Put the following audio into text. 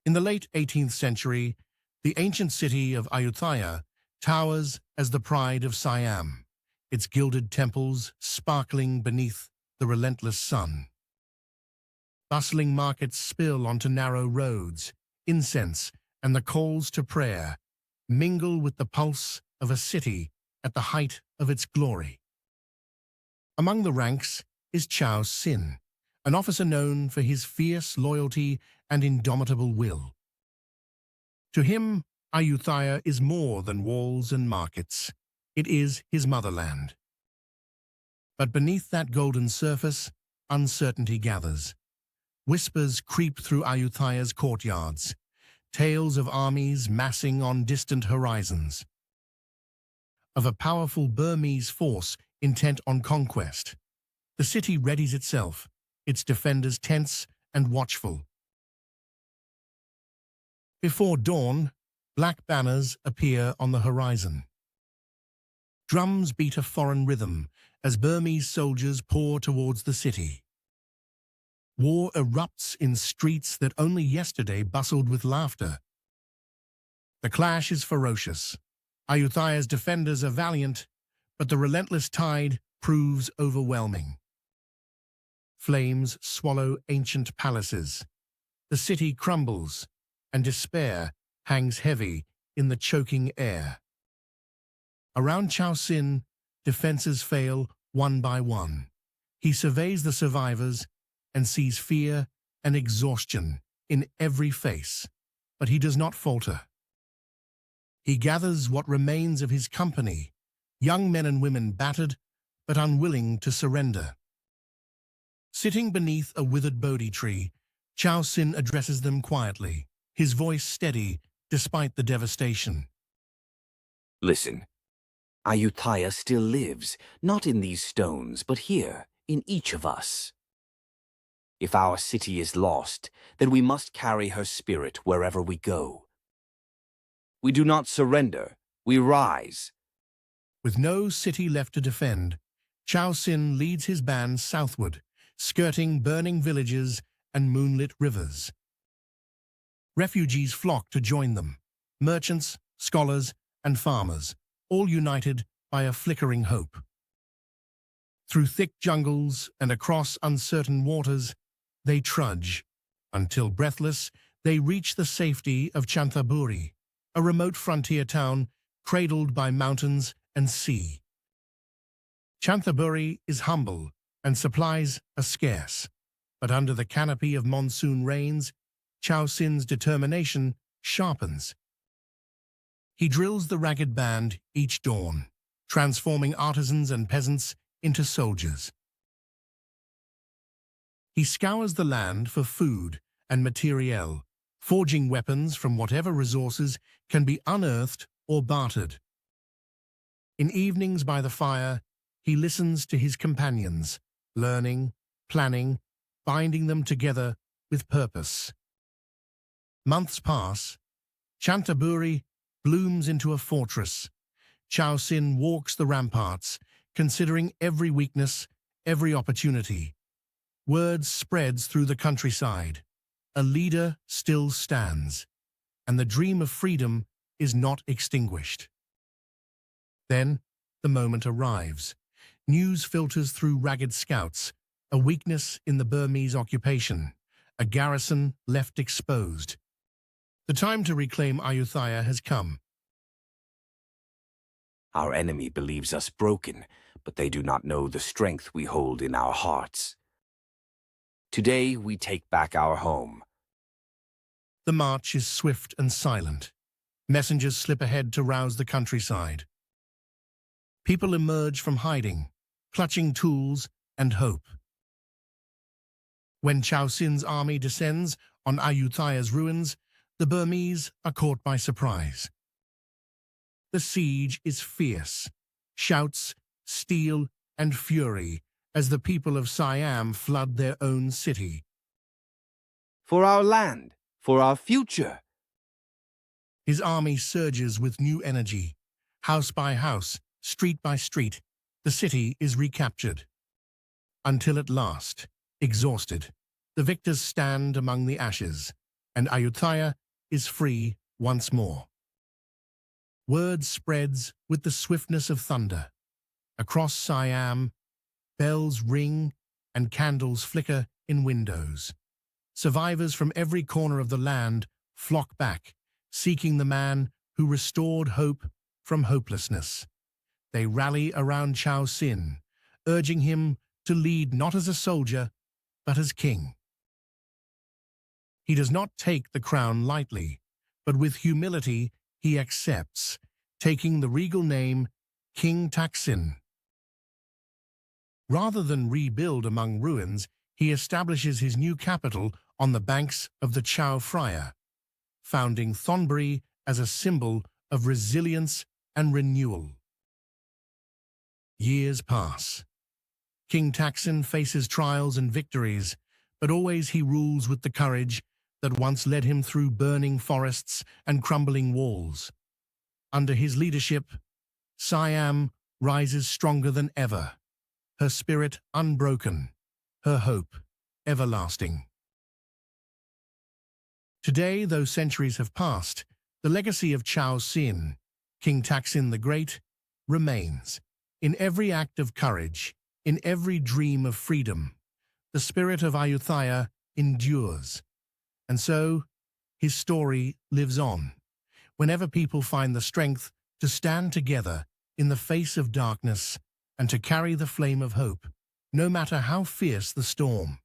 In the late 18th century, the ancient city of Ayutthaya towers as the pride of Siam, its gilded temples sparkling beneath the relentless sun. Bustling markets spill onto narrow roads, incense and the calls to prayer mingle with the pulse of a city at the height of its glory. Among the ranks is Taksin, an officer known for his fierce loyalty and indomitable will. To him, Ayutthaya is more than walls and markets. It is his motherland. But beneath that golden surface, uncertainty gathers. Whispers creep through Ayutthaya's courtyards, tales of armies massing on distant horizons, of a powerful Burmese force intent on conquest. The city readies itself, its defenders tense and watchful. Before dawn, black banners appear on the horizon. Drums beat a foreign rhythm as Burmese soldiers pour towards the city. War erupts in streets that only yesterday bustled with laughter. The clash is ferocious. Ayutthaya's defenders are valiant, but the relentless tide proves overwhelming. Flames swallow ancient palaces. The city crumbles, and despair hangs heavy in the choking air. Around Taksin, defenses fail one by one. He surveys the survivors and sees fear and exhaustion in every face, but he does not falter. He gathers what remains of his company, young men and women battered but unwilling to surrender. Sitting beneath a withered Bodhi tree, Taksin addresses them quietly, his voice steady despite the devastation. Listen, Ayutthaya still lives, not in these stones, but here, in each of us. If our city is lost, then we must carry her spirit wherever we go. We do not surrender, we rise. With no city left to defend, Taksin leads his band southward, skirting burning villages and moonlit rivers. Refugees flock to join them, merchants, scholars, and farmers, all united by a flickering hope. Through thick jungles and across uncertain waters, they trudge, until breathless, they reach the safety of Chanthaburi, a remote frontier town cradled by mountains and sea. Chanthaburi is humble and supplies are scarce, but under the canopy of monsoon rains, Taksin's determination sharpens. He drills the ragged band each dawn, transforming artisans and peasants into soldiers. He scours the land for food and materiel, forging weapons from whatever resources can be unearthed or bartered. In evenings by the fire, he listens to his companions, learning, planning, binding them together with purpose. Months pass. Chanthaburi blooms into a fortress. Taksin walks the ramparts, considering every weakness, every opportunity. Word spreads through the countryside. A leader still stands, and the dream of freedom is not extinguished. Then, the moment arrives. News filters through ragged scouts, a weakness in the Burmese occupation, a garrison left exposed. The time to reclaim Ayutthaya has come. Our enemy believes us broken, but they do not know the strength we hold in our hearts. Today we take back our home. The march is swift and silent. Messengers slip ahead to rouse the countryside. People emerge from hiding, clutching tools and hope. When Taksin's army descends on Ayutthaya's ruins, the Burmese are caught by surprise. The siege is fierce, shouts, steel, and fury as the people of Siam flood their own city. For our land, for our future. His army surges with new energy. House by house, street by street, the city is recaptured. Until at last, exhausted, the victors stand among the ashes, and Ayutthaya is free once more. Word spreads with the swiftness of thunder. Across Siam, bells ring and candles flicker in windows. Survivors from every corner of the land flock back, seeking the man who restored hope from hopelessness. They rally around Taksin, urging him to lead not as a soldier, but as king. He does not take the crown lightly, but with humility he accepts, taking the regal name King Taksin. Rather than rebuild among ruins, he establishes his new capital on the banks of the Chao Phraya, founding Thonburi as a symbol of resilience and renewal. Years pass. King Taksin faces trials and victories, but always he rules with the courage that once led him through burning forests and crumbling walls. Under his leadership, Siam rises stronger than ever, her spirit unbroken, her hope everlasting. Today, though centuries have passed, the legacy of Taksin, King Taksin the Great, remains. In every act of courage, in every dream of freedom, the spirit of Ayutthaya endures. And so, his story lives on. Whenever people find the strength to stand together in the face of darkness and to carry the flame of hope, no matter how fierce the storm.